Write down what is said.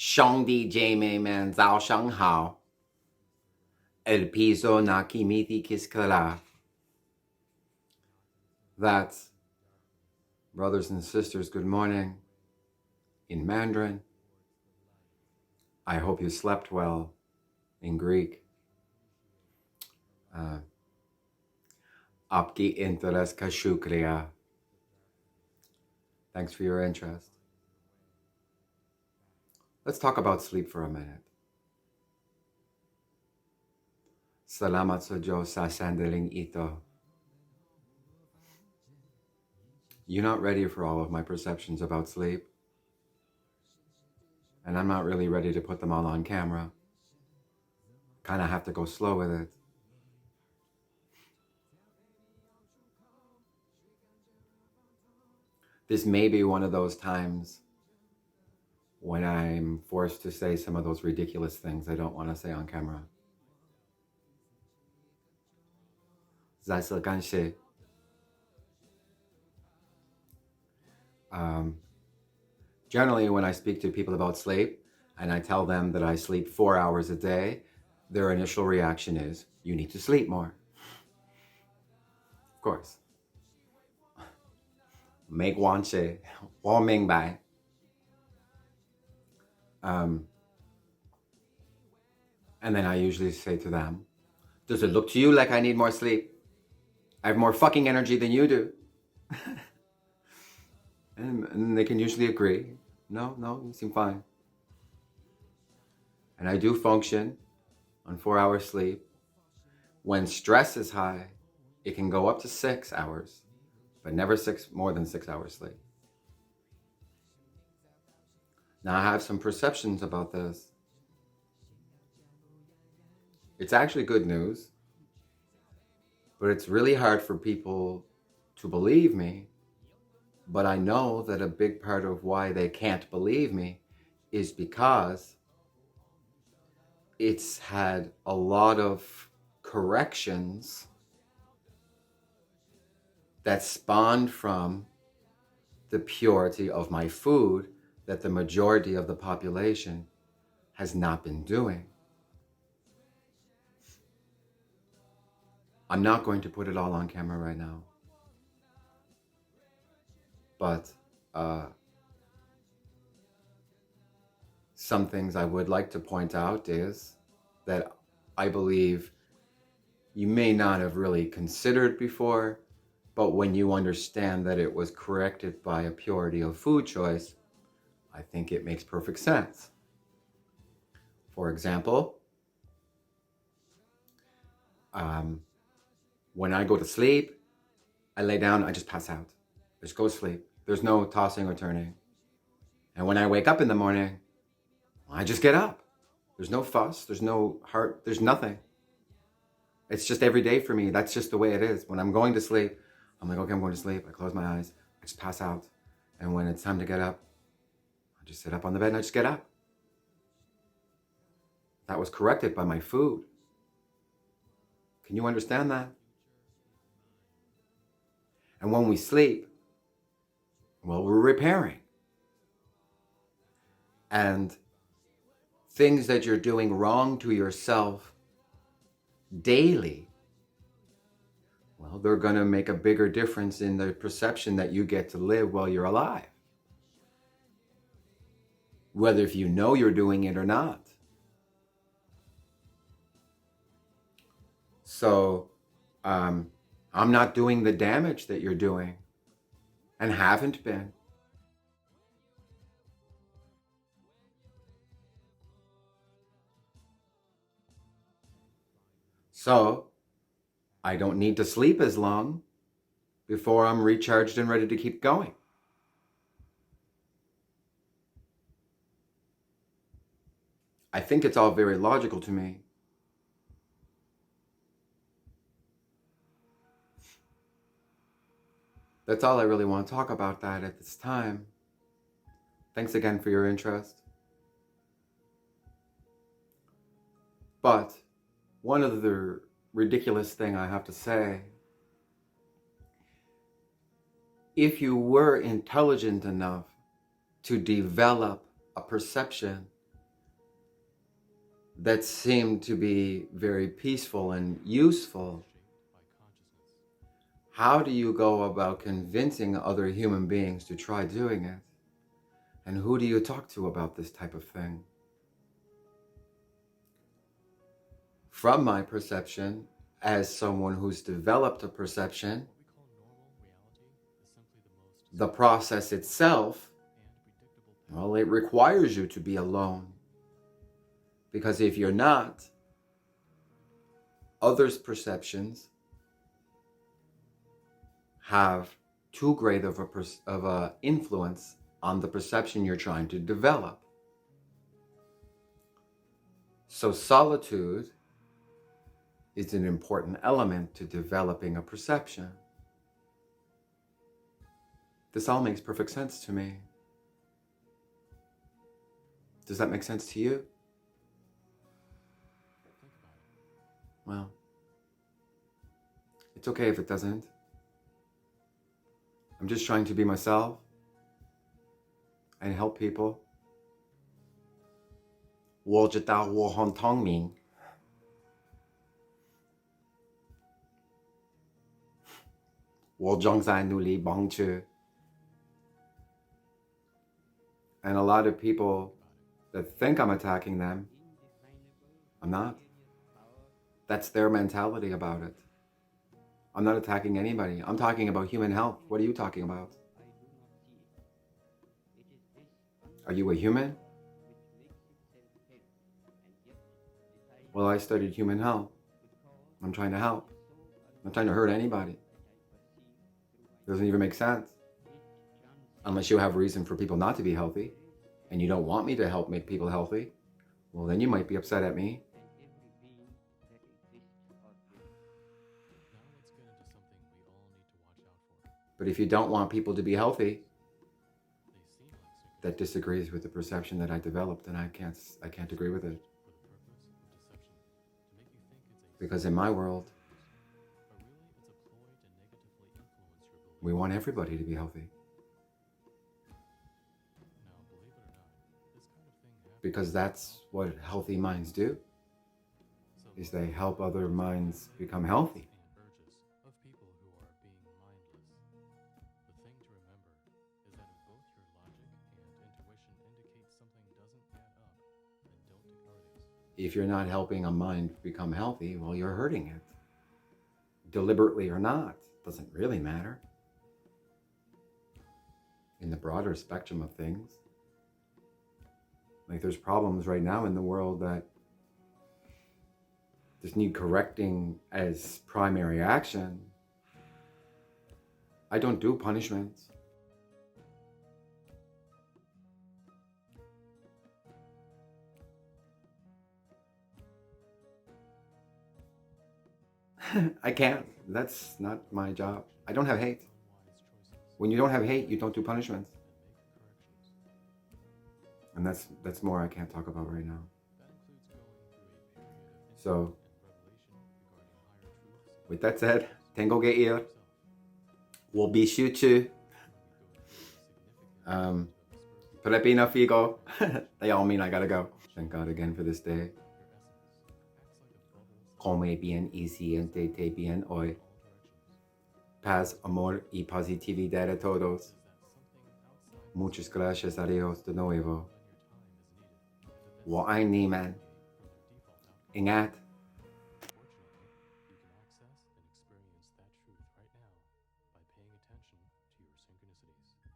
兄弟姐妹们早上好 El piso na kimiti kiskala. That's, brothers and sisters, good morning in Mandarin. I hope you slept well in Greek. Apki interes ka shukriya. Thanks for your interest. Let's talk about sleep for a minute. Salamat sa Diyos sa sandaling ito. You're not ready for all of my perceptions about sleep. And I'm not really ready to put them all on camera. Kind of have to go slow with it. This may be one of those times when I'm forced to say some of those ridiculous things I don't want to say on camera. 再次感谢. Generally, when I speak to people about sleep and I tell them that I sleep 4 hours a day, their initial reaction is, you need to sleep more. Of course. 没关系，我明白. And then I usually say to them, does it look to you like I need more sleep? I have more fucking energy than you do. and they can usually agree. No, you seem fine. And I do function on 4 hours sleep. When stress is high, it can go up to 6 hours, but never more than 6 hours sleep. Now I have some perceptions about this. It's actually good news, but it's really hard for people to believe me. But I know that a big part of why they can't believe me is because it's had a lot of corrections that spawned from the purity of my food that the majority of the population has not been doing. I'm not going to put it all on camera right now. But some things I would like to point out is that I believe you may not have really considered before, but when you understand that it was corrected by a purity of food choice, I think it makes perfect sense. For example, when I go to sleep, I lay down, I just pass out. I just go to sleep. There's no tossing or turning. And when I wake up in the morning, I just get up. There's no fuss, there's no heart, there's nothing. It's just every day for me. That's just the way it is. When I'm going to sleep, I'm like, okay, I'm going to sleep. I close my eyes, I just pass out. And when it's time to get up, I just sit up on the bed and I just get up. That was corrected by my food. Can you understand that? And when we sleep, well, we're repairing. And things that you're doing wrong to yourself daily, well, they're going to make a bigger difference in the perception that you get to live while you're alive. Whether if you know you're doing it or not. So, I'm not doing the damage that you're doing and haven't been. So, I don't need to sleep as long before I'm recharged and ready to keep going. I think it's all very logical to me. That's all I really want to talk about that at this time. Thanks again for your interest. But one other ridiculous thing I have to say, if you were intelligent enough to develop a perception that seem to be very peaceful and useful, how do you go about convincing other human beings to try doing it? And who do you talk to about this type of thing? From my perception, as someone who's developed a perception, the process itself, well, it requires you to be alone. Because if you're not, others' perceptions have too great of a influence on the perception you're trying to develop. So solitude is an important element to developing a perception. This all makes perfect sense to me. Does that make sense to you? Well, it's okay if it doesn't. I'm just trying to be myself and help people. 我知道我很聪明。我正在努力帮助。And a lot of people that think I'm attacking them, I'm not. That's their mentality about it. I'm not attacking anybody. I'm talking about human health. What are you talking about? Are you a human? Well, I studied human health. I'm trying to help. I'm not trying to hurt anybody. It doesn't even make sense. Unless you have reason for people not to be healthy, and you don't want me to help make people healthy, well, then you might be upset at me. But if you don't want people to be healthy, that disagrees with the perception that I developed, and I can't agree with it. Because in my world, we want everybody to be healthy. Because that's what healthy minds do, is they help other minds become healthy. If you're not helping a mind become healthy, well, you're hurting it. Deliberately or not, doesn't really matter. In the broader spectrum of things, like there's problems right now in the world that just need correcting as primary action. I don't do punishments. I can't. That's not my job. I don't have hate. When you don't have hate, you don't do punishments. And that's more I can't talk about right now. So, with that said, tengo que ir. We'll be sure to. Prepina figo. They all mean I gotta go. Thank God again for this day. Come bien y siéntete bien hoy. Paz, amor y positividad a todos. Muchas gracias a Dios de nuevo. 我爱你们. Ingat. Fortunately, you can access and experience that truth right now by paying attention to your synchronicities.